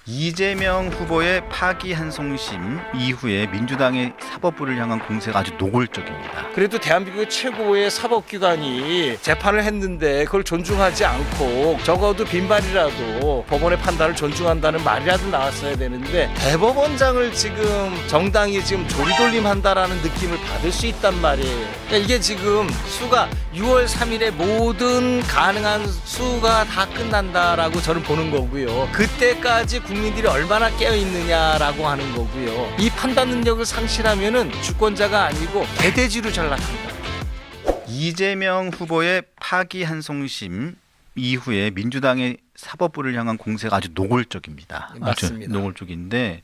이재명 후보의 파기환송심 이후에 민주당의 사법부를 향한 공세가 아주 노골적입니다. 그래도 대한민국의 최고의 사법기관이 재판을 했는데 그걸 존중하지 않고 적어도 빈발이라도 법원의 판단을 존중한다는 말이라도 나왔어야 되는데 대법원장을 지금 정당이 지금 조리돌림한다라는 느낌을 받을 수 있단 말이에요. 그러니까 이게 지금 수가 6월 3일에 모든 가능한 수가 다 끝난다라고 저는 보는 거고요. 그때까지 국민들이 얼마나 깨어있느냐라고 하는 거고요. 이 판단 능력을 상실하면은 주권자가 아니고 개돼지로 전락한다. 이재명 후보의 파기환송심 이후에 민주당의 사법부를 향한 공세가 아주 노골적입니다. 맞습니다. 아주 노골적인데,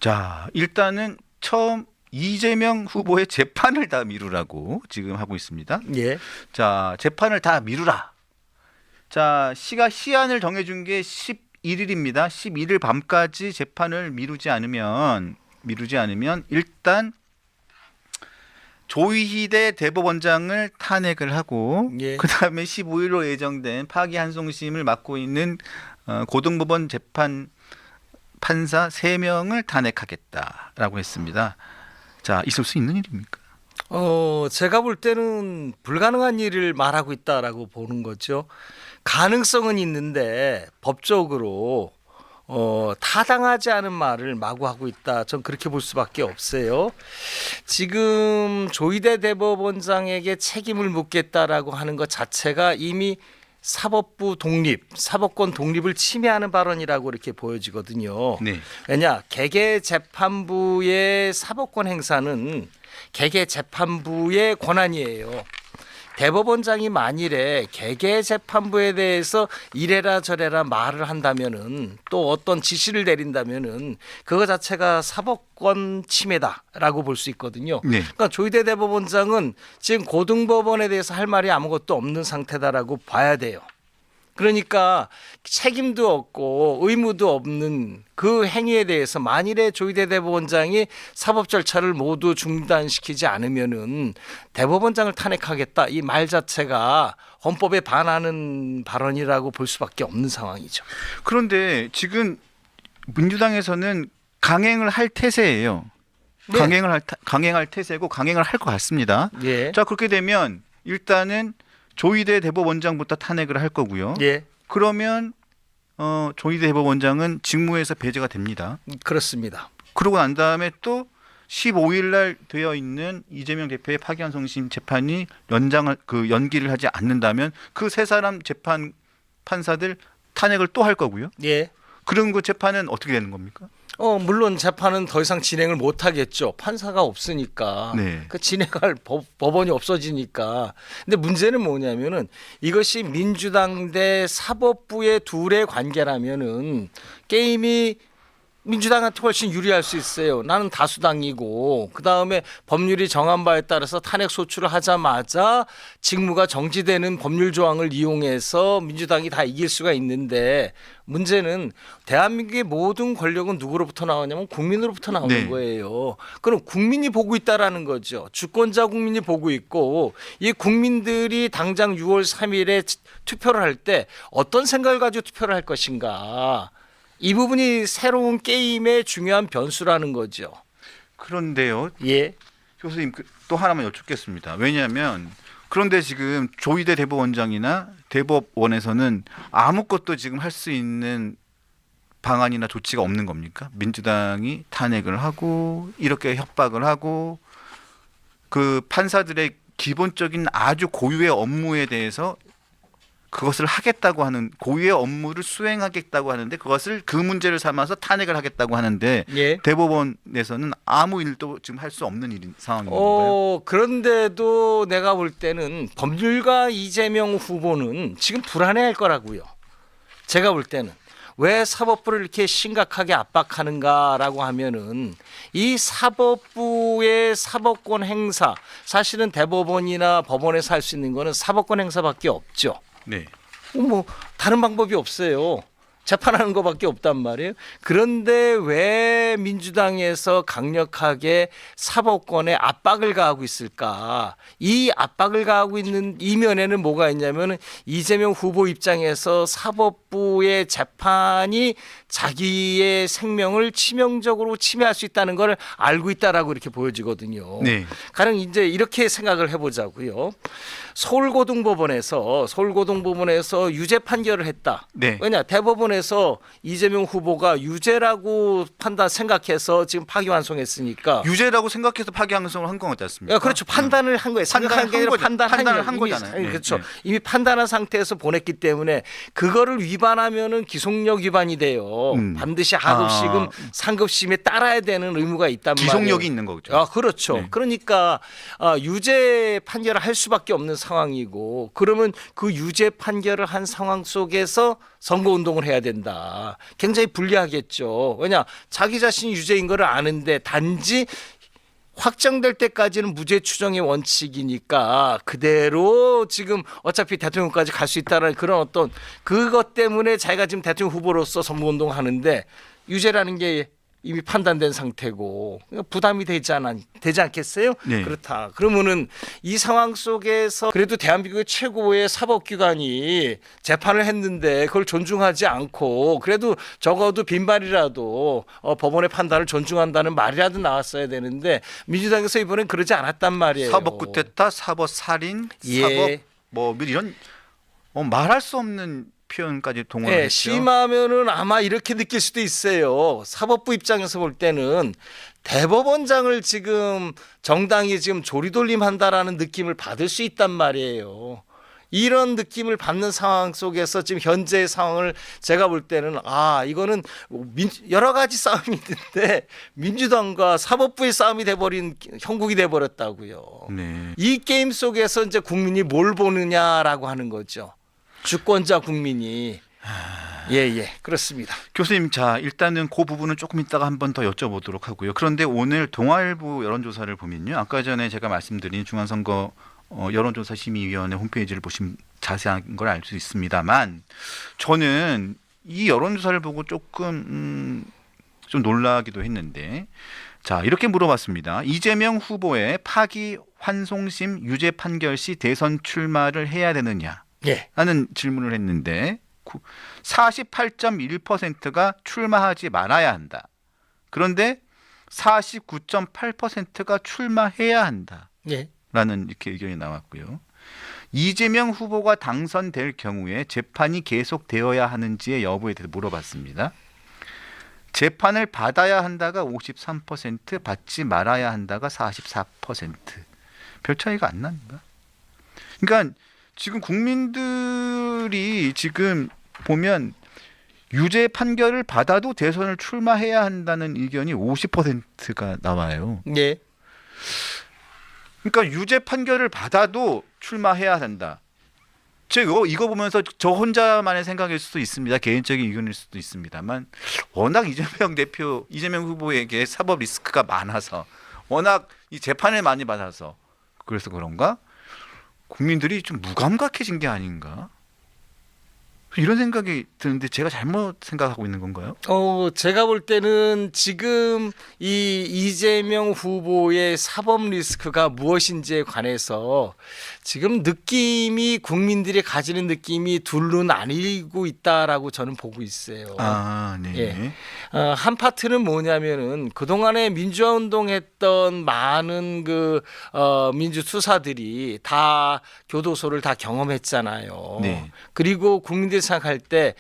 자 일단은 처음 이재명 후보의 재판을 다 미루라고 지금 하고 있습니다. 예. 자 재판을 다 미루라. 자 시한을 정해준 게 11일입니다. 11일 밤까지 재판을 미루지 않으면 일단 조희대 대법원장을 탄핵을 하고 예. 그다음에 15일로 예정된 파기환송심을 맡고 있는 고등법원 재판 판사 3명을 탄핵하겠다라고 했습니다. 자, 있을 수 있는 일입니까? 제가 볼 때는 불가능한 일을 말하고 있다라고 보는 거죠. 가능성은 있는데 법적으로 타당하지 않은 말을 마구 하고 있다. 전 그렇게 볼 수밖에 없어요. 지금 조희대 대법원장에게 책임을 묻겠다라고 하는 것 자체가 이미 사법부 독립, 사법권 독립을 침해하는 발언이라고 이렇게 보여지거든요. 네. 왜냐, 개개재판부의 사법권 행사는 개개재판부의 권한이에요. 대법원장이 만일에 개개재판부에 대해서 이래라 저래라 말을 한다면은 또 어떤 지시를 내린다면은 그거 자체가 사법권 침해다라고 볼 수 있거든요. 네. 그러니까 조희대 대법원장은 지금 고등법원에 대해서 할 말이 아무것도 없는 상태다라고 봐야 돼요. 그러니까 책임도 없고 의무도 없는 그 행위에 대해서 만일에 조희대 대법원장이 사법 절차를 모두 중단시키지 않으면은 대법원장을 탄핵하겠다 이 말 자체가 헌법에 반하는 발언이라고 볼 수밖에 없는 상황이죠. 그런데 지금 민주당에서는 강행을 할 태세예요. 네. 강행할 태세고 강행을 할 것 같습니다. 예. 자 그렇게 되면 일단은 조희대 대법원장부터 탄핵을 할 거고요. 예. 그러면 조희대 대법원장은 직무에서 배제가 됩니다. 그렇습니다. 그러고 그러고 난 다음에 또 15일 날 되어 있는 이재명 대표의 파기환송심 재판이 연기를 하지 않는다면 그 세 사람 재판 판사들 탄핵을 또 할 거고요. 예. 그런 그 재판은 어떻게 되는 겁니까? 물론 재판은 더 이상 진행을 못 하겠죠. 판사가 없으니까. 네. 그 진행할 법원이 없어지니까. 근데 문제는 뭐냐면은 이것이 민주당 대 사법부의 둘의 관계라면은 게임이 민주당한테 훨씬 유리할 수 있어요. 나는 다수당이고 그다음에 법률이 정한 바에 따라서 탄핵 소추를 하자마자 직무가 정지되는 법률 조항을 이용해서 민주당이 다 이길 수가 있는데 문제는 대한민국의 모든 권력은 누구로부터 나오냐면 국민으로부터 나오는 네. 거예요. 그럼 국민이 보고 있다라는 거죠. 주권자 국민이 보고 있고 이 국민들이 당장 6월 3일에 투표를 할 때 어떤 생각을 가지고 투표를 할 것인가. 이 부분이 새로운 게임의 중요한 변수라는 거죠. 그런데요. 예. 교수님 또 하나만 여쭙겠습니다. 왜냐하면 그런데 지금 조희대 대법원장이나 대법원에서는 아무것도 지금 할 수 있는 방안이나 조치가 없는 겁니까? 민주당이 탄핵을 하고 이렇게 협박을 하고 그 판사들의 기본적인 아주 고유의 업무에 대해서 그것을 하겠다고 하는 고유의 업무를 수행하겠다고 하는데 그것을 그 문제를 삼아서 탄핵을 하겠다고 하는데 예. 대법원에서는 아무 일도 지금 할 수 없는 상황인 건가요? 그런데도 내가 볼 때는 법률가 이재명 후보는 지금 불안해할 거라고요. 제가 볼 때는 왜 사법부를 이렇게 심각하게 압박하는가라고 하면은 이 사법부의 사법권 행사 사실은 대법원이나 법원에서 할 수 있는 거는 사법권 행사밖에 없죠. 네. 뭐 다른 방법이 없어요. 재판하는 것밖에 없단 말이에요. 그런데 왜 민주당에서 강력하게 사법권에 압박을 가하고 있을까? 이 압박을 가하고 있는 이면에는 뭐가 있냐면 이재명 후보 입장에서 사법부의 재판이 자기의 생명을 치명적으로 침해할 수 있다는 걸 알고 있다라고 이렇게 보여지거든요. 네. 가령 이제 이렇게 생각을 해보자고요. 서울고등법원에서 유죄 판결을 했다. 네. 왜냐 대법원에서 이재명 후보가 유죄라고 생각해서 지금 파기환송했으니까. 유죄라고 생각해서 파기환송을 한 거 같지 않습니까? 그렇죠. 판단을 한 거예요. 생각한 게 아니라 판단을 한 거잖아요. 네. 그렇죠. 네. 이미 판단한 상태에서 보냈기 때문에 그거를 위반하면은 기속력 위반이 돼요. 반드시 하급심금 상급심에 따라야 되는 의무가 있단 말이에요. 기속력이 있는 거죠. 그렇죠. 네. 그러니까 유죄 판결을 할 수밖에 없는 상황이고 그러면 그 유죄 판결을 한 상황 속에서 선거운동을 해야 된다. 굉장히 불리하겠죠. 왜냐 자기 자신이 유죄인 거를 아는데 단지 확정될 때까지는 무죄 추정의 원칙이니까 그대로 지금 어차피 대통령까지 갈 수 있다는 그런 어떤 그것 때문에 자기가 지금 대통령 후보로서 선거운동 하는데 유죄라는 게 이미 판단된 상태고 부담이 되지 않겠어요? 네. 그렇다. 그러면은 이 상황 속에서 그래도 대한민국의 최고의 사법기관이 재판을 했는데 그걸 존중하지 않고 그래도 적어도 빈발이라도 법원의 판단을 존중한다는 말이라도 나왔어야 되는데 민주당에서 이번엔 그러지 않았단 말이에요. 사법 구태타, 사법 살인, 예. 사법 뭐 이런 말할 수 없는 표현까지 동원했죠. 네, 심하면은 아마 이렇게 느낄 수도 있어요. 사법부 입장에서 볼 때는 대법원장을 지금 정당이 지금 조리돌림한다라는 느낌을 받을 수 있단 말이에요. 이런 느낌을 받는 상황 속에서 지금 현재의 상황을 제가 볼 때는 이거는 여러 가지 싸움이 있는데 민주당과 사법부의 싸움이 돼버린 형국이 돼버렸다고요. 네. 이 게임 속에서 이제 국민이 뭘 보느냐라고 하는 거죠. 주권자 국민이. 예, 그렇습니다. 교수님, 자 일단은 그 부분은 조금 이따가 한 번 더 여쭤보도록 하고요. 그런데 오늘 동아일보 여론조사를 보면요, 아까 전에 제가 말씀드린 중앙선거 여론조사심의위원회 홈페이지를 보시면 자세한 걸 알 수 있습니다만, 저는 이 여론조사를 보고 조금 좀 놀라기도 했는데, 자 이렇게 물어봤습니다. 이재명 후보의 파기 환송심 유죄 판결 시 대선 출마를 해야 되느냐? 예. 하는 질문을 했는데 48.1%가 출마하지 말아야 한다. 그런데 49.8%가 출마해야 한다. 예. 라는 이렇게 의견이 나왔고요. 이재명 후보가 당선될 경우에 재판이 계속되어야 하는지의 여부에 대해서 물어봤습니다. 재판을 받아야 한다가 53%, 받지 말아야 한다가 44%. 별 차이가 안 납니다. 그러니까 지금 국민들이 지금 보면 유죄 판결을 받아도 대선을 출마해야 한다는 의견이 50%가 나와요. 예. 그러니까 유죄 판결을 받아도 출마해야 한다. 제가 이거 보면서 저 혼자만의 생각일 수도 있습니다. 개인적인 의견일 수도 있습니다만 워낙 이재명 후보에게 사법 리스크가 많아서 워낙 이 재판을 많이 받아서 그래서 그런가? 국민들이 좀 무감각해진 게 아닌가? 이런 생각이 드는데 제가 잘못 생각하고 있는 건가요? 제가 볼 때는 지금 이 이재명 후보의 사법 리스크가 무엇인지에 관해서 지금 느낌이 국민들이 가지는 느낌이 둘로 나뉘고 있다라고 저는 보고 있어요. 네. 예. 한 파트는 뭐냐면은 그동안에 민주화 운동했던 많은 민주 투사들이 다 교도소를 다 경험했잖아요. 네. 그리고 국민들이 생각할 때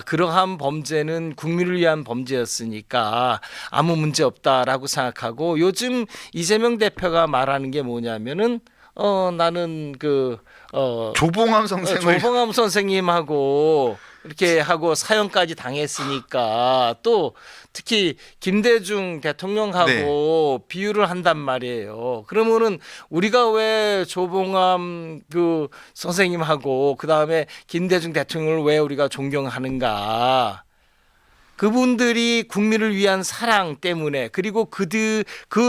그러한 범죄는 국민을 위한 범죄였으니까 아무 문제 없다라고 생각하고 요즘 이재명 대표가 말하는 게 뭐냐면은 나는 조봉암 선생님하고 이렇게 하고 사형까지 당했으니까 또 특히 김대중 대통령하고 비유를 한단 말이에요. 그러면은 우리가 왜 조봉암 선생님하고 그 다음에 김대중 대통령을 왜 우리가 존경하는가? 그분들이 국민을 위한 사랑 때문에 그리고 그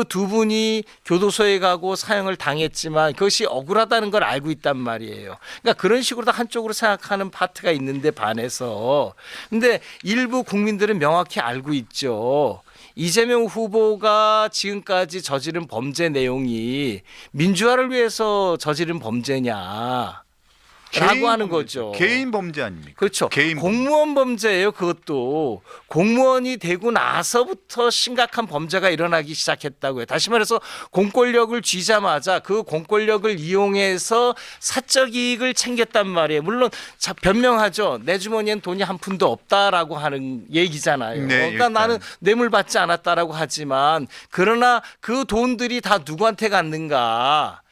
두 분이 교도소에 가고 사형을 당했지만 그것이 억울하다는 걸 알고 있단 말이에요. 그러니까 그런 식으로 다 한쪽으로 생각하는 파트가 있는데 반해서 근데 일부 국민들은 명확히 알고 있죠. 이재명 후보가 지금까지 저지른 범죄 내용이 민주화를 위해서 저지른 범죄냐 라고 하는 거죠. 개인 범죄 아닙니까? 그렇죠. 개인 공무원 범죄예요. 그것도 공무원이 되고 나서부터 심각한 범죄가 일어나기 시작했다고요. 다시 말해서 공권력을 쥐자마자 그 공권력을 이용해서 사적 이익을 챙겼단 말이에요. 물론 변명하죠. 내 주머니엔 돈이 한 푼도 없다라고 하는 얘기잖아요. 네, 그러니까 일단. 나는 뇌물 받지 않았다라고 하지만 그러나 그 돈들이 다 누구한테 갔는가?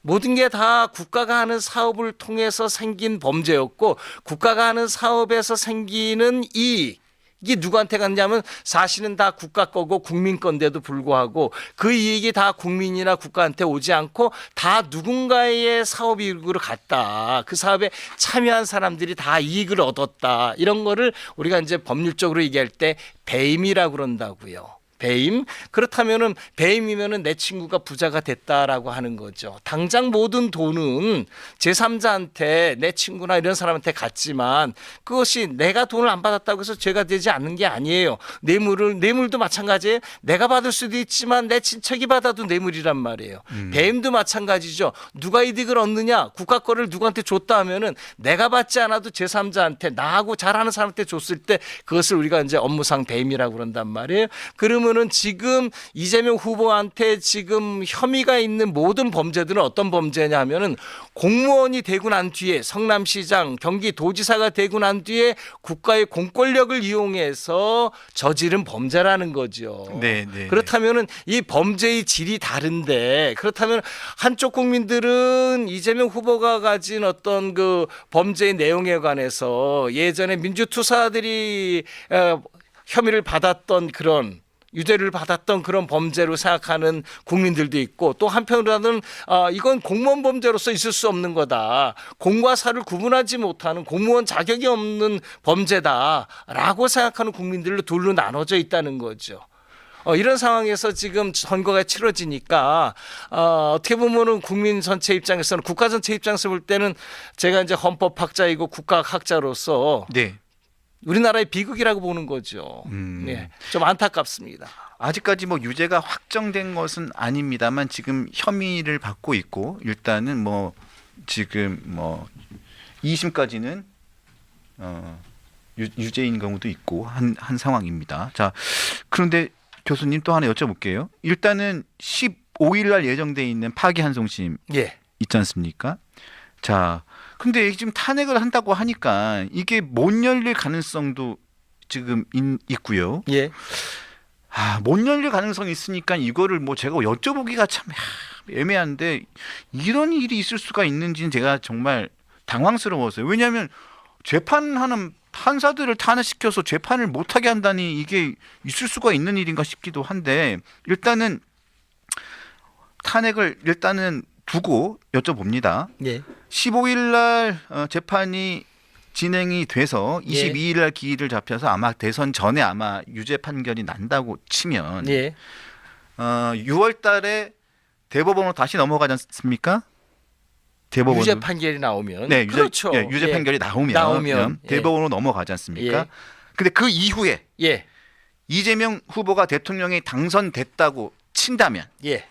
모든 게 다 국가가 하는 사업을 통해서 생긴 범죄였고 국가가 하는 사업에서 생기는 이익이 누구한테 갔냐면 사실은 다 국가 거고 국민 건데도 불구하고 그 이익이 다 국민이나 국가한테 오지 않고 다 누군가의 사업 이익으로 갔다. 그 사업에 참여한 사람들이 다 이익을 얻었다. 이런 거를 우리가 이제 법률적으로 얘기할 때 배임이라고 그런다고요. 배임? 그렇다면은 배임이면은 내 친구가 부자가 됐다라고 하는 거죠. 당장 모든 돈은 제3자한테 내 친구나 이런 사람한테 갔지만 그것이 내가 돈을 안 받았다고 해서 죄가 되지 않는 게 아니에요. 뇌물도 마찬가지예요. 내가 받을 수도 있지만 내 친척이 받아도 뇌물이란 말이에요. 배임도 마찬가지죠. 누가 이득을 얻느냐? 국가 거를 누구한테 줬다 하면은 내가 받지 않아도 제3자한테 나하고 잘하는 사람한테 줬을 때 그것을 우리가 이제 업무상 배임이라고 그런단 말이에요. 그러면 는 지금 이재명 후보한테 지금 혐의가 있는 모든 범죄들은 어떤 범죄냐 하면은 공무원이 되고 난 뒤에 성남시장, 경기도지사가 되고 난 뒤에 국가의 공권력을 이용해서 저지른 범죄라는 거죠. 네, 네. 그렇다면은 이 범죄의 질이 다른데 그렇다면 한쪽 국민들은 이재명 후보가 가진 어떤 그 범죄의 내용에 관해서 예전에 민주투사들이 혐의를 받았던 그런 유죄를 받았던 그런 범죄로 생각하는 국민들도 있고 또 한편으로는 이건 공무원 범죄로서 있을 수 없는 거다. 공과 사를 구분하지 못하는 공무원 자격이 없는 범죄다라고 생각하는 국민들로 둘로 나눠져 있다는 거죠. 이런 상황에서 지금 선거가 치러지니까 어떻게 보면은 국민 전체 입장에서는 국가 전체 입장에서 볼 때는 제가 이제 헌법학자이고 국가학자로서 네. 우리나라의 비극이라고 보는 거죠. 네, 좀 안타깝습니다. 아직까지 뭐 유죄가 확정된 것은 아닙니다만 지금 혐의를 받고 있고 일단은 뭐 지금 뭐 2심까지는 유죄인 경우도 있고 한 상황입니다. 자, 그런데 교수님 또 하나 여쭤볼게요. 일단은 15일 날 예정돼 있는 파기환송심 예. 있지 않습니까? 자, 근데 지금 탄핵을 한다고 하니까 이게 못 열릴 가능성도 지금 있고요. 예. 못 열릴 가능성이 있으니까 이거를 뭐 제가 여쭤보기가 참 애매한데 이런 일이 있을 수가 있는지는 제가 정말 당황스러웠어요. 왜냐하면 재판하는 판사들을 탄핵시켜서 재판을 못하게 한다니 이게 있을 수가 있는 일인가 싶기도 한데 일단은 탄핵을 일단은 두고 여쭤봅니다. 예. 15일 날 재판이 진행이 돼서 예. 22일 날 기일을 잡혀서 아마 대선 전에 아마 유죄 판결이 난다고 치면 예. 6월 달에 대법원으로 다시 넘어가지 않습니까? 대법원 유죄 판결이 나오면 네, 그렇죠. 유죄 예. 판결이 나오면 예. 대법원으로 넘어가지 않습니까? 예. 근데 그 이후에 예. 이재명 후보가 대통령에 당선됐다고 친다면 예.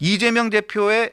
이재명 대표의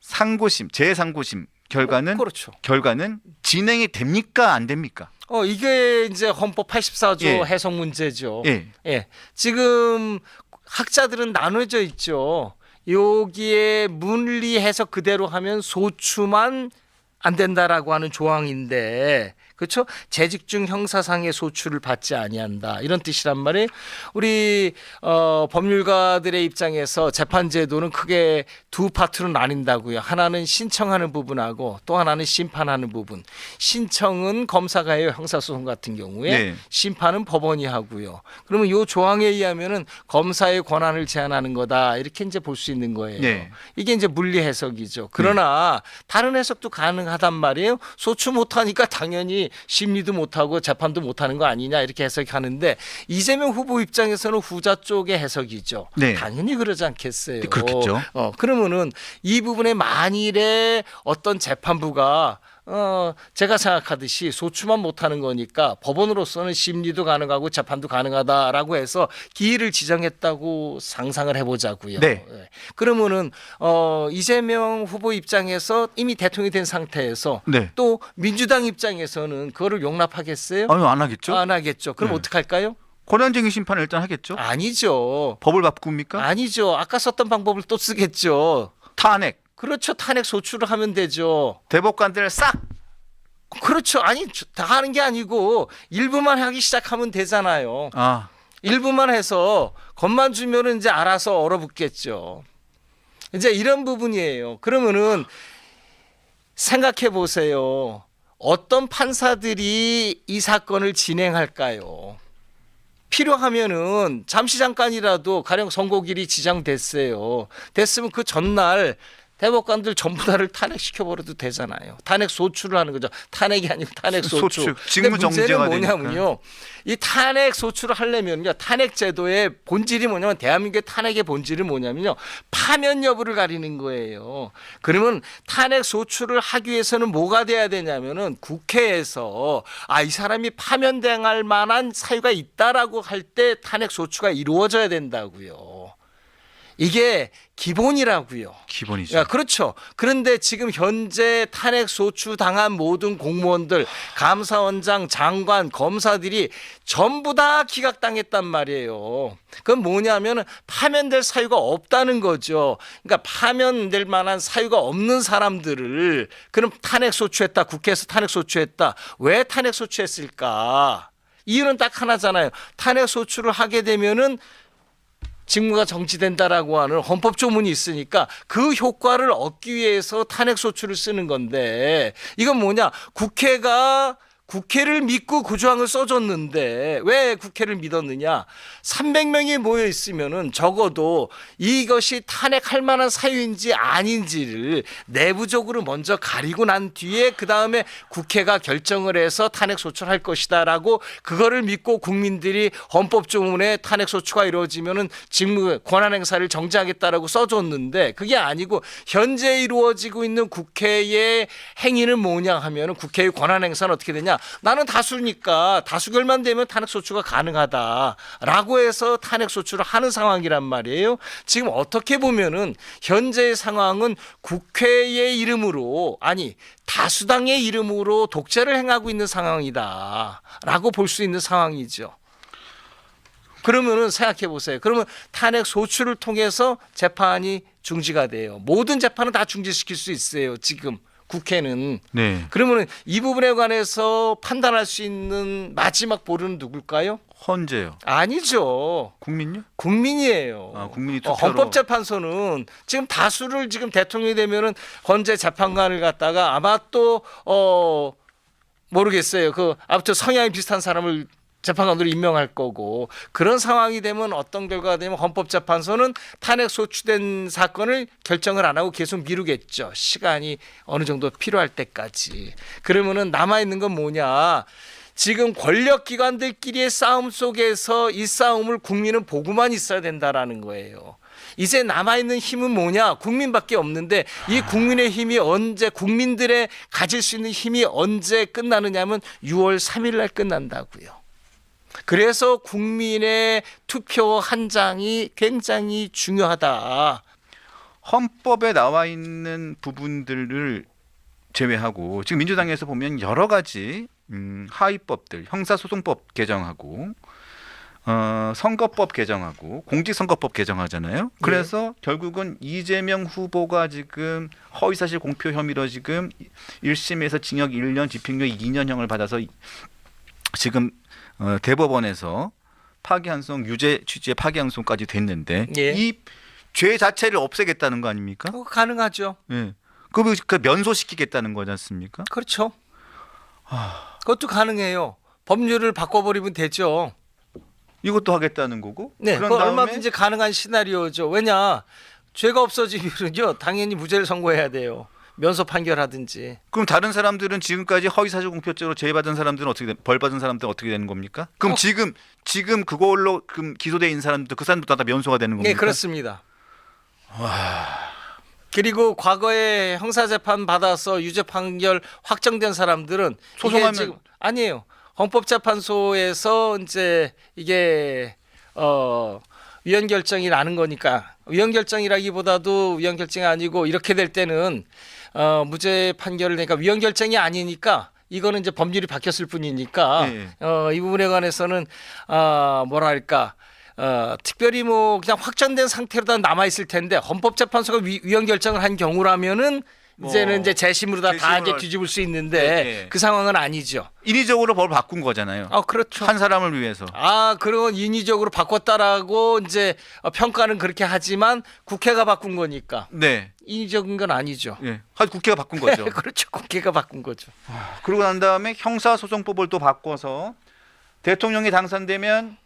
상고심, 재상고심 그렇죠. 결과는 진행이 됩니까 안 됩니까? 이게 이제 헌법 84조 예. 해석 문제죠. 예. 예. 지금 학자들은 나눠져 있죠. 여기에 문리 해석 그대로 하면 소추만 안 된다라고 하는 조항인데 그렇죠? 재직 중 형사상의 소추를 받지 아니한다 이런 뜻이란 말이에요. 우리 법률가들의 입장에서 재판제도는 크게 두 파트로 나뉜다고요. 하나는 신청하는 부분하고 또 하나는 심판하는 부분. 신청은 검사가 해요. 형사소송 같은 경우에 네. 심판은 법원이 하고요. 그러면 이 조항에 의하면은 검사의 권한을 제한하는 거다 이렇게 이제 볼 수 있는 거예요. 네. 이게 이제 물리 해석이죠. 그러나 다른 해석도 가능하단 말이에요. 소추 못하니까 당연히 사람이 심리도 못하고 재판도 못하는 거 아니냐 이렇게 해석하는데 이재명 후보 입장에서는 후자 쪽의 해석이죠. 네. 당연히 그러지 않겠어요. 그렇겠죠. 그러면은 이 부분에 만일에 어떤 재판부가 제가 생각하듯이 소추만 못하는 거니까 법원으로서는 심리도 가능하고 재판도 가능하다라고 해서 기일을 지정했다고 상상을 해보자고요. 네. 그러면은 이재명 후보 입장에서 이미 대통령이 된 상태에서 네. 또 민주당 입장에서는 그거를 용납하겠어요? 아유, 안 하겠죠. 안 하겠죠. 그럼 네. 어떡할까요? 권한쟁의 심판을 일단 하겠죠. 아니죠. 법을 바꿉니까? 아니죠. 아까 썼던 방법을 또 쓰겠죠. 탄핵. 그렇죠. 탄핵 소추를 하면 되죠. 대법관들을 싹. 그렇죠. 아니 다 하는 게 아니고 일부만 하기 시작하면 되잖아요. 아, 일부만 해서 겁만 주면은 이제 알아서 얼어붙겠죠. 이제 이런 부분이에요. 그러면은 생각해 보세요. 어떤 판사들이 이 사건을 진행할까요? 필요하면은 잠시 잠깐이라도 가령 선고일이 지정됐어요. 됐으면 그 전날 대법관들 전부 다를 탄핵시켜버려도 되잖아요. 탄핵 소추를 하는 거죠. 탄핵이 아니고 탄핵 소추. 소추. 직무정지가 근데 문제는 뭐냐면요. 이 탄핵 소추를 하려면요. 탄핵 제도의 본질이 뭐냐면 대한민국의 탄핵의 본질이 뭐냐면요. 파면 여부를 가리는 거예요. 그러면 탄핵 소추를 하기 위해서는 뭐가 돼야 되냐면은 국회에서 이 사람이 파면당할 만한 사유가 있다라고 할 때 탄핵 소추가 이루어져야 된다고요. 이게 기본이라고요. 기본이죠. 야, 그렇죠. 그런데 지금 현재 탄핵 소추 당한 모든 공무원들, 감사원장, 장관, 검사들이 전부 다 기각당했단 말이에요. 그건 뭐냐면 파면될 사유가 없다는 거죠. 그러니까 파면될 만한 사유가 없는 사람들을 그럼 탄핵 소추했다. 국회에서 탄핵 소추했다. 왜 탄핵 소추했을까? 이유는 딱 하나잖아요. 탄핵 소추를 하게 되면은 직무가 정지된다라고 하는 헌법 조문이 있으니까 그 효과를 얻기 위해서 탄핵 소추를 쓰는 건데 이건 뭐냐? 국회를 믿고 그 조항을 써줬는데 왜 국회를 믿었느냐? 300명이 모여 있으면은 적어도 이것이 탄핵할 만한 사유인지 아닌지를 내부적으로 먼저 가리고 난 뒤에 그 다음에 국회가 결정을 해서 탄핵 소추를 할 것이다라고 그거를 믿고 국민들이 헌법 조문에 탄핵 소추가 이루어지면은 직무 권한 행사를 정지하겠다라고 써줬는데 그게 아니고 현재 이루어지고 있는 국회의 행위는 뭐냐 하면은 국회의 권한 행사는 어떻게 되냐? 나는 다수니까 다수결만 되면 탄핵 소추가 가능하다라고 해서 탄핵 소추를 하는 상황이란 말이에요. 지금 어떻게 보면은 현재의 상황은 국회의 이름으로 다수당의 이름으로 독재를 행하고 있는 상황이다라고 볼 수 있는 상황이죠. 그러면은 생각해 보세요. 그러면 탄핵 소추를 통해서 재판이 중지가 돼요. 모든 재판은 다 중지시킬 수 있어요. 지금. 국회는. 네. 그러면 이 부분에 관해서 판단할 수 있는 마지막 보루는 누굴까요? 헌재요. 아니죠. 국민요? 국민이에요. 국민이 투표로. 헌법재판소는 지금 다수를 지금 대통령이 되면은 헌재 재판관을 갖다가 아마 또 모르겠어요. 아무튼 성향이 비슷한 사람을 재판관으로 임명할 거고 그런 상황이 되면 어떤 결과가 되면 헌법재판소는 탄핵 소추된 사건을 결정을 안 하고 계속 미루겠죠. 시간이 어느 정도 필요할 때까지. 그러면은 남아있는 건 뭐냐. 지금 권력기관들끼리의 싸움 속에서 이 싸움을 국민은 보고만 있어야 된다라는 거예요. 이제 남아있는 힘은 뭐냐? 국민밖에 없는데 이 국민의 힘이 언제 국민들의 가질 수 있는 힘이 언제 끝나느냐 하면 6월 3일 날 끝난다고요. 그래서 국민의 투표 한 장이 굉장히 중요하다. 헌법에 나와 있는 부분들을 제외하고 지금 민주당에서 보면 여러 가지 하위법들, 형사소송법 개정하고 선거법 개정하고 공직선거법 개정하잖아요. 그래서 결국은 이재명 후보가 지금 허위사실 공표 혐의로 지금 1심에서 징역 1년, 집행유예 2년형을 받아서 지금 대법원에서 파기환송 유죄 취지의 파기환송까지 됐는데 예. 이 죄 자체를 없애겠다는 거 아닙니까? 그거 가능하죠. 예. 그 면소시키겠다는 거지 않습니까? 그렇죠. 그것도 가능해요. 법률을 바꿔버리면 되죠. 이것도 하겠다는 거고. 네, 그런 그건 다음에 얼마든지 가능한 시나리오죠. 왜냐, 죄가 없어지면요 당연히 무죄를 선고해야 돼요. 면소 판결하든지. 그럼 다른 사람들은 지금까지 허위사실 공표죄로 제외받은 사람들은 어떻게 벌 받은 사람들은 어떻게 되는 겁니까? 그럼 지금 그걸로 그럼 기소돼 있는 사람들 그 사람들도 다 면소가 되는 겁니까? 네, 그렇습니다. 그리고 과거에 형사재판 받아서 유죄 판결 확정된 사람들은 소송하면 이게 지금 아니에요. 헌법재판소에서 이제 이게 위헌 결정이 나는 거니까 위헌 결정이라기보다도 위헌 결정이 아니고 이렇게 될 때는 무죄 판결을 내니까 위헌 결정이 아니니까 이거는 이제 법률이 바뀌었을 뿐이니까 예. 이 부분에 관해서는 뭐랄까 특별히 뭐 그냥 확정된 상태로 남아 있을 텐데 헌법재판소가 위헌 결정을 한 경우라면은 이제는 이제 재심으로 다 이제 재심을 뒤집을 수 있는데 네. 그 상황은 아니죠. 인위적으로 법을 바꾼 거잖아요. 그렇죠. 한 사람을 위해서. 그런 인위적으로 바꿨다라고 이제 평가는 그렇게 하지만 국회가 바꾼 거니까 네. 인위적인 건 아니죠. 예. 국회가 바꾼 거죠. 그렇죠. 국회가 바꾼 거죠. 그러고 난 다음에 형사소송법을 또 바꿔서 대통령이 당선되면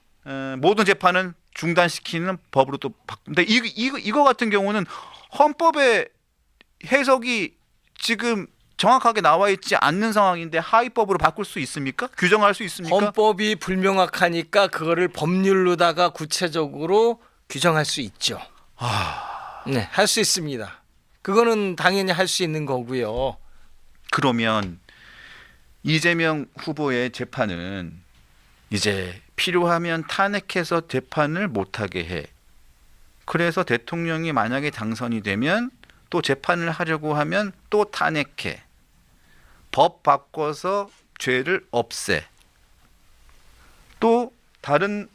모든 재판은 중단시키는 법으로 또 바꾼다. 이거 같은 경우는 헌법의 해석이 지금 정확하게 나와 있지 않는 상황인데 하위법으로 바꿀 수 있습니까? 규정할 수 있습니까? 헌법이 불명확하니까 그거를 법률로다가 구체적으로 규정할 수 있죠. 네, 할 수 있습니다. 그거는 당연히 할 수 있는 거고요. 그러면 이재명 후보의 재판은 이제 필요하면 탄핵해서 재판을 못하게 해. 그래서 대통령이 만약에 당선이 되면 또 재판을 하려고 하면 또 탄핵해. 법 바꿔서 죄를 없애. 또 다른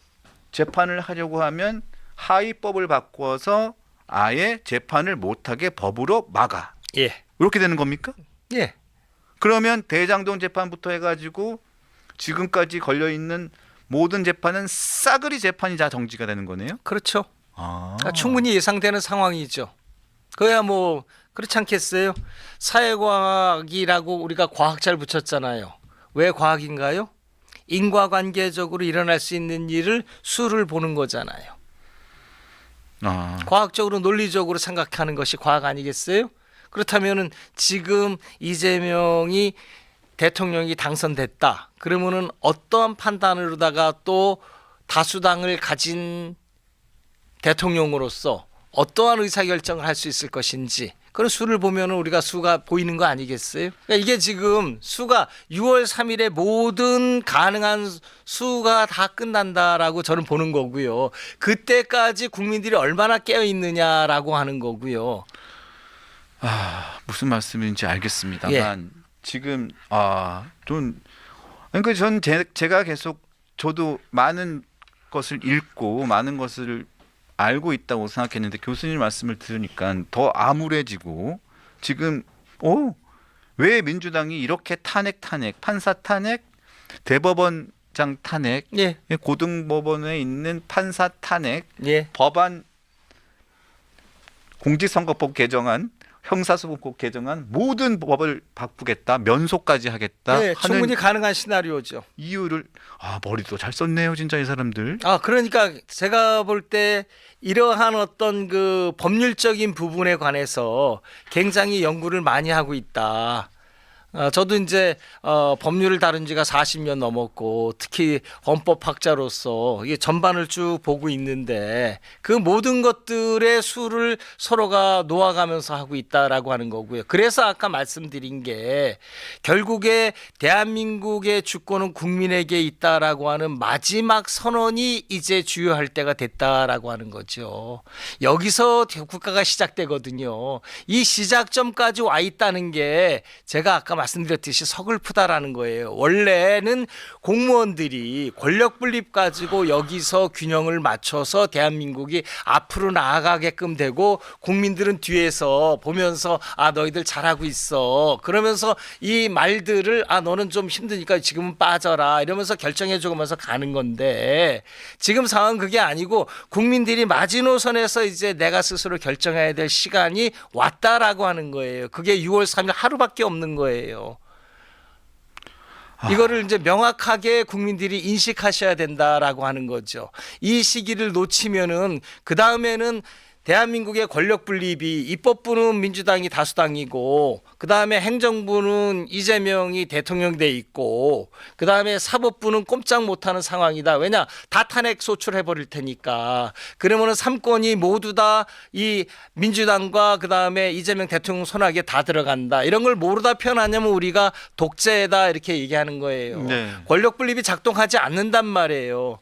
재판을 하려고 하면 하위법을 바꿔서 아예 재판을 못하게 법으로 막아. 예. 이렇게 되는 겁니까? 예. 그러면 대장동 재판부터 해가지고 지금까지 걸려 있는 모든 재판은 싸그리 재판이 다 정지가 되는 거네요. 그렇죠. 아. 충분히 예상되는 상황이죠. 그야 뭐 그렇지 않겠어요? 사회과학이라고 우리가 과학자를 붙였잖아요. 왜 과학인가요? 인과관계적으로 일어날 수 있는 일을 수를 보는 거잖아요. 과학적으로 논리적으로 생각하는 것이 과학 아니겠어요? 그렇다면은 지금 이재명이 대통령이 당선됐다. 그러면은 어떠한 판단으로다가 또 다수당을 가진 대통령으로서 어떠한 의사결정을 할 수 있을 것인지 그런 수를 보면은 우리가 수가 보이는 거 아니겠어요? 그러니까 이게 지금 수가 6월 3일에 모든 가능한 수가 다 끝난다라고 저는 보는 거고요. 그때까지 국민들이 얼마나 깨어 있느냐라고 하는 거고요. 무슨 말씀인지 알겠습니다만 예. 지금 그러니까 전 제가 계속 저도 많은 것을 읽고 많은 것을 알고 있다고 생각했는데 교수님 말씀을 들으니까 더 암울해지고 지금 왜 민주당이 이렇게 탄핵 판사 탄핵 대법원장 탄핵 예. 고등법원에 있는 판사 탄핵 예. 법안 공직선거법 개정안 형사소송법 개정안 모든 법을 바꾸겠다 면소까지 하겠다 네, 하는 충분히 가능한 시나리오죠. 이유를 머리도 잘 썼네요 진짜 이 사람들. 그러니까 제가 볼 때 이러한 어떤 그 법률적인 부분에 관해서 굉장히 연구를 많이 하고 있다. 저도 이제 법률을 다룬 지가 40년 넘었고 특히 헌법학자로서 이게 전반을 쭉 보고 있는데 그 모든 것들의 수를 서로가 놓아가면서 하고 있다라고 하는 거고요. 그래서 아까 말씀드린 게 결국에 대한민국의 주권은 국민에게 있다라고 하는 마지막 선언이 이제 주요할 때가 됐다라고 하는 거죠. 여기서 국가가 시작되거든요. 이 시작점까지 와 있다는 게 제가 아까 말씀드렸듯이 서글프다라는 거예요. 원래는 공무원들이 권력 분립 가지고 여기서 균형을 맞춰서 대한민국이 앞으로 나아가게끔 되고 국민들은 뒤에서 보면서 너희들 잘하고 있어. 그러면서 이 말들을 너는 좀 힘드니까 지금은 빠져라 이러면서 결정해 주면서 가는 건데 지금 상황은 그게 아니고 국민들이 마지노선에서 이제 내가 스스로 결정해야 될 시간이 왔다라고 하는 거예요. 그게 6월 3일 하루밖에 없는 거예요. 이거를 이제 명확하게 국민들이 인식하셔야 된다라고 하는 거죠. 이 시기를 놓치면은 그 다음에는 대한민국의 권력 분립이 입법부는 민주당이 다수당이고 그다음에 행정부는 이재명이 대통령 돼 있고 그다음에 사법부는 꼼짝 못하는 상황이다. 왜냐? 다 탄핵 소출해 버릴 테니까. 그러면은 3권이 모두 다 이 민주당과 그다음에 이재명 대통령 손아귀에 다 들어간다. 이런 걸 뭐로다 표현하냐면 우리가 독재다 이렇게 얘기하는 거예요. 네. 권력 분립이 작동하지 않는단 말이에요.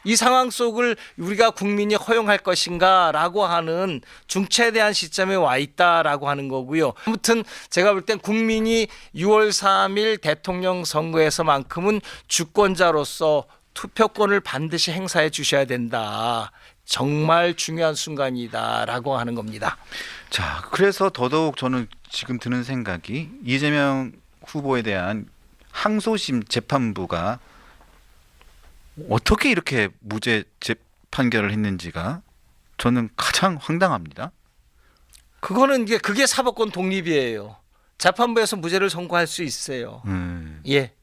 이 상황 속을 우리가 국민이 허용할 것인가라고 하는 중체대한 시점에 와 있다라고 하는 거고요. 아무튼 제가 볼 땐 국민이 6월 3일 대통령 선거에서만큼은 주권자로서 투표권을 반드시 행사해 주셔야 된다. 정말 중요한 순간이다라고 하는 겁니다. 자, 그래서 더더욱 저는 지금 드는 생각이 이재명 후보에 대한 항소심 재판부가 어떻게 이렇게 무죄 판결을 했는지가 저는 가장 황당합니다. 그거는 이제 그게 사법권 독립이에요. 재판부에서 무죄를 선고할 수 있어요. 예.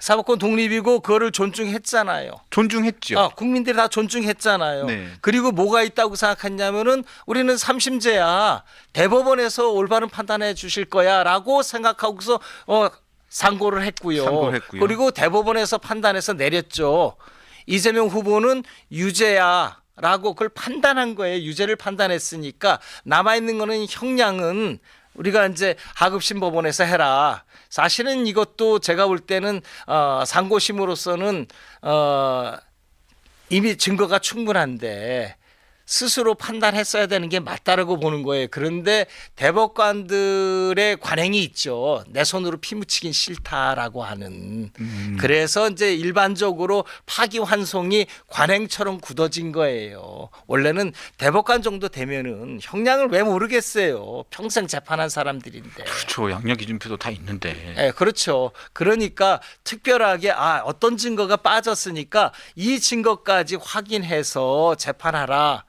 사법권 독립이고 그거를 존중했잖아요. 존중했죠. 국민들이 다 존중했잖아요. 네. 그리고 뭐가 있다고 생각했냐면은 우리는 3심제야. 대법원에서 올바른 판단해 주실 거야라고 생각하고서 상고를 했고요. 상고를 했고요. 그리고 대법원에서 판단해서 내렸죠. 이재명 후보는 유죄야라고 그걸 판단한 거예요. 유죄를 판단했으니까 남아 있는 거는 형량은 우리가 이제 하급심 법원에서 해라. 사실은 이것도 제가 볼 때는 상고심으로서는 이미 증거가 충분한데 스스로 판단했어야 되는 게 맞다라고 보는 거예요. 그런데 대법관들의 관행이 있죠. 내 손으로 피 묻히긴 싫다라고 하는. 그래서 이제 일반적으로 파기환송이 관행처럼 굳어진 거예요. 원래는 대법관 정도 되면은 형량을 왜 모르겠어요. 평생 재판한 사람들인데. 그렇죠. 양력 기준표도 다 있는데. 네, 그렇죠. 그러니까 특별하게 어떤 증거가 빠졌으니까 이 증거까지 확인해서 재판하라.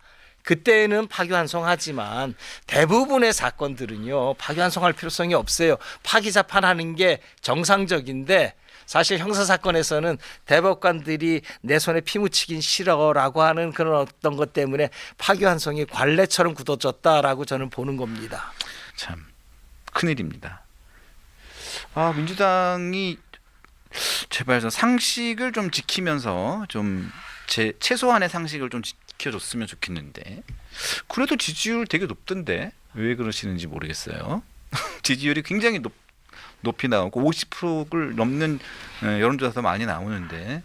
그때는 파기환송하지만 대부분의 사건들은요 파기환송할 필요성이 없어요. 파기재판하는 게 정상적인데 사실 형사사건에서는 대법관들이 내 손에 피 묻히긴 싫어라고 하는 그런 어떤 것 때문에 파기환송이 관례처럼 굳어졌다라고 저는 보는 겁니다. 참 큰일입니다. 민주당이 제발 상식을 좀 지키면서 좀 최소한의 상식을 좀 지켜줬으면 좋겠는데 그래도 지지율 되게 높던데 왜 그러시는지 모르겠어요. 지지율이 굉장히 높이 나오고 50%를 넘는 여론조사도 많이 나오는데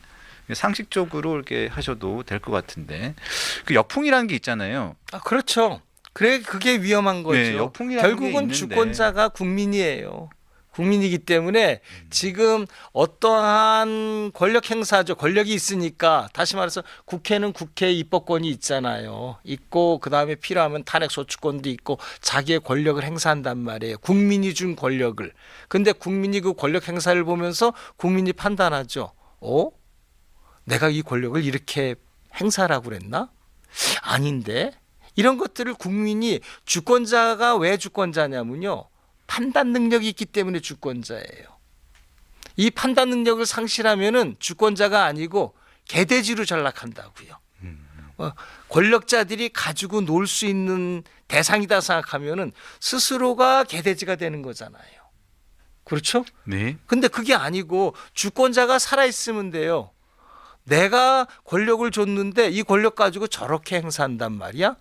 상식적으로 이렇게 하셔도 될 것 같은데 그 역풍이라는 게 있잖아요. 그렇죠. 그게 위험한 거죠. 네, 역풍이라는 게 결국은 있는데. 주권자가 국민이에요. 국민이기 때문에 지금 어떠한 권력 행사죠. 권력이 있으니까 다시 말해서 국회는 국회 입법권이 있잖아요. 있고 그다음에 필요하면 탄핵 소추권도 있고 자기의 권력을 행사한단 말이에요. 국민이 준 권력을. 근데 국민이 그 권력 행사를 보면서 국민이 판단하죠. 내가 이 권력을 이렇게 행사하라고 그랬나? 아닌데. 이런 것들을 국민이 주권자가 왜 주권자냐면요. 판단 능력이 있기 때문에 주권자예요. 이 판단 능력을 상실하면은 주권자가 아니고 개돼지로 전락한다고요. 권력자들이 가지고 놀 수 있는 대상이다 생각하면은 스스로가 개돼지가 되는 거잖아요. 그렇죠? 네. 근데 그게 아니고 주권자가 살아 있으면 돼요. 내가 권력을 줬는데 이 권력 가지고 저렇게 행사한단 말이야?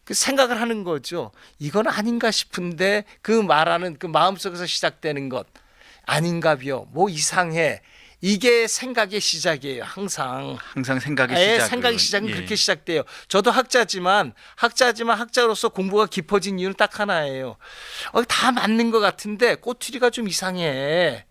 그 생각을 하는 거죠. 이건 아닌가 싶은데 그 말하는 그 마음속에서 시작되는 것 아닌가비요. 뭐 이상해. 이게 생각의 시작이에요. 항상 생각의 시작은 그렇게 시작돼요. 저도 학자지만 학자로서 공부가 깊어진 이유는 딱 하나예요. 다 맞는 것 같은데 꼬투리가 좀 이상해.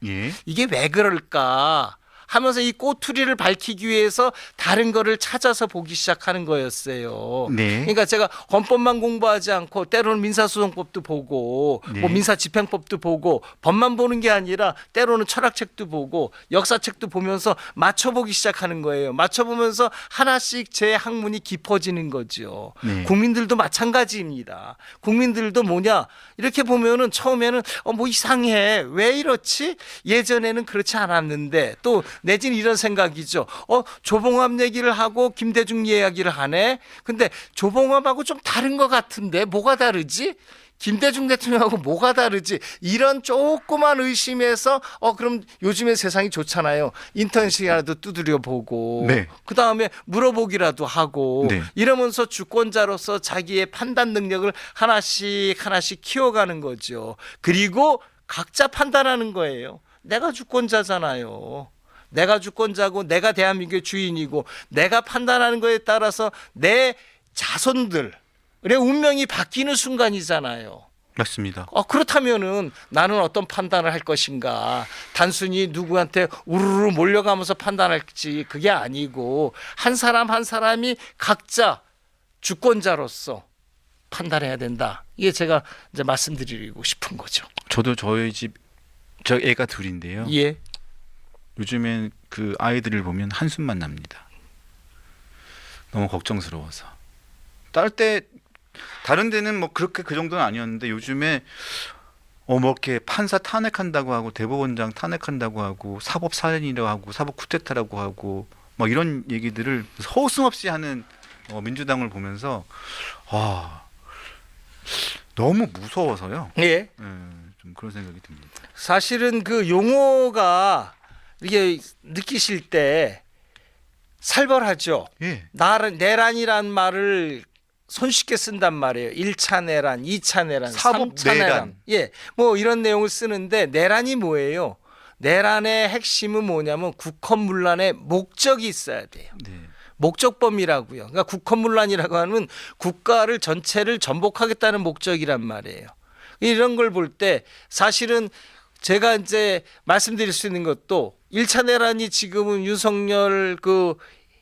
이게 왜 그럴까? 하면서 이 꼬투리를 밝히기 위해서 다른 거를 찾아서 보기 시작하는 거였어요. 네. 그러니까 제가 헌법만 공부하지 않고 때로는 민사소송법도 보고 뭐 민사집행법도 보고 법만 보는 게 아니라 때로는 철학책도 보고 역사책도 보면서 맞춰보기 시작하는 거예요. 맞춰보면서 하나씩 제 학문이 깊어지는 거죠. 국민들도 마찬가지입니다. 국민들도 뭐냐 이렇게 보면은 처음에는 뭐 이상해 왜 이렇지 예전에는 그렇지 않았는데 또 내지는 이런 생각이죠. 조봉암 얘기를 하고 김대중 이야기를 하네. 근데 조봉암하고 좀 다른 것 같은데 뭐가 다르지? 김대중 대통령하고 뭐가 다르지? 이런 조그만 의심에서 그럼 요즘에 세상이 좋잖아요. 인터넷이라도 두드려 보고 네. 그다음에 물어보기라도 하고 네. 이러면서 주권자로서 자기의 판단 능력을 하나씩 키워가는 거죠. 그리고 각자 판단하는 거예요. 내가 주권자잖아요. 내가 주권자고 내가 대한민국의 주인이고 내가 판단하는 거에 따라서 내 자손들의 운명이 바뀌는 순간이잖아요. 맞습니다. 그렇다면은 나는 어떤 판단을 할 것인가? 단순히 누구한테 우르르 몰려가면서 판단할지 그게 아니고 한 사람 한 사람이 각자 주권자로서 판단해야 된다. 이게 제가 이제 말씀드리고 싶은 거죠. 저도 저희 집 저 애가 둘인데요. 예. 요즘엔 그 아이들을 보면 한숨만 납니다. 너무 걱정스러워서. 다른 데는 뭐 그렇게 그 정도는 아니었는데 요즘에 뭐 이렇게 판사 탄핵한다고 하고 대법원장 탄핵한다고 하고 사법 살인이라고 하고 사법 쿠데타라고 하고 뭐 이런 얘기들을 서슴없이 하는 민주당을 보면서 너무 무서워서요. 예. 좀 그런 생각이 듭니다. 사실은 그 용어가 이게 느끼실 때 살벌하죠. 예. 내란이란 말을 손쉽게 쓴단 말이에요. 1차 내란, 2차 내란, 사법 3차 내란. 내란. 예. 뭐 이런 내용을 쓰는데 내란이 뭐예요? 내란의 핵심은 뭐냐면 국헌문란의 목적이 있어야 돼요. 네. 목적범이라고요. 그러니까 국헌문란이라고 하면 국가를 전체를 전복하겠다는 목적이란 말이에요. 이런 걸 볼 때 사실은 제가 이제 말씀드릴 수 있는 것도 1차 내란이 지금은 윤석열 그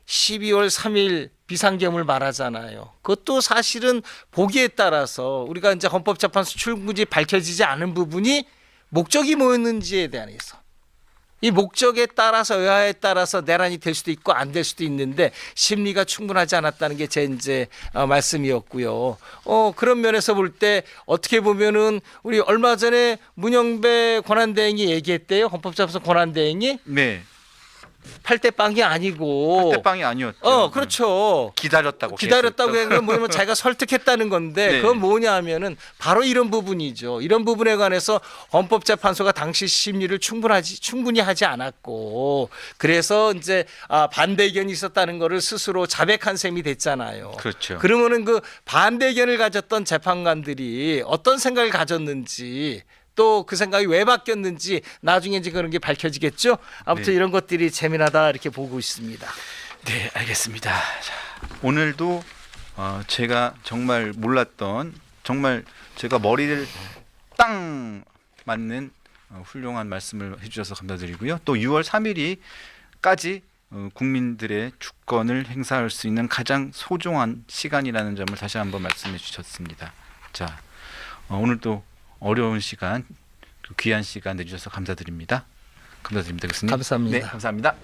12월 3일 비상계엄을 말하잖아요. 그것도 사실은 보기에 따라서 우리가 이제 헌법재판소 출구지 밝혀지지 않은 부분이 목적이 뭐였는지에 대해서 이 목적에 따라서 의하에 따라서 내란이 될 수도 있고 안 될 수도 있는데 심리가 충분하지 않았다는 게 제 이제 말씀이었고요. 그런 면에서 볼 때 어떻게 보면은 우리 얼마 전에 문영배 권한대행이 얘기했대요. 헌법재판소 권한대행이 네. 8대 빵이 아니고 그때빵이 아니었죠. 그렇죠. 기다렸다고 기다렸다고 한 건 뭐냐면 자기가 설득했다는 건데 네. 그건 뭐냐 하면은 바로 이런 부분이죠. 이런 부분에 관해서 헌법재판소가 당시 심리를 충분히 하지 않았고 그래서 이제 반대 의견이 있었다는 거를 스스로 자백한 셈이 됐잖아요. 그렇죠. 그러면은 그 반대 의견을 가졌던 재판관들이 어떤 생각을 가졌는지 또 그 생각이 왜 바뀌었는지 나중에 이제 그런 게 밝혀지겠죠. 아무튼 네. 이런 것들이 재미나다 이렇게 보고 있습니다. 네, 알겠습니다. 자, 오늘도 제가 정말 몰랐던 정말 제가 머리를 땅 맞는 훌륭한 말씀을 해주셔서 감사드리고요. 또 6월 3일이까지 국민들의 주권을 행사할 수 있는 가장 소중한 시간이라는 점을 다시 한번 말씀해 주셨습니다. 자, 오늘도 어려운 시간, 귀한 시간 내주셔서 감사드립니다. 감사드립니다, 교수님. 감사합니다. 네, 감사합니다.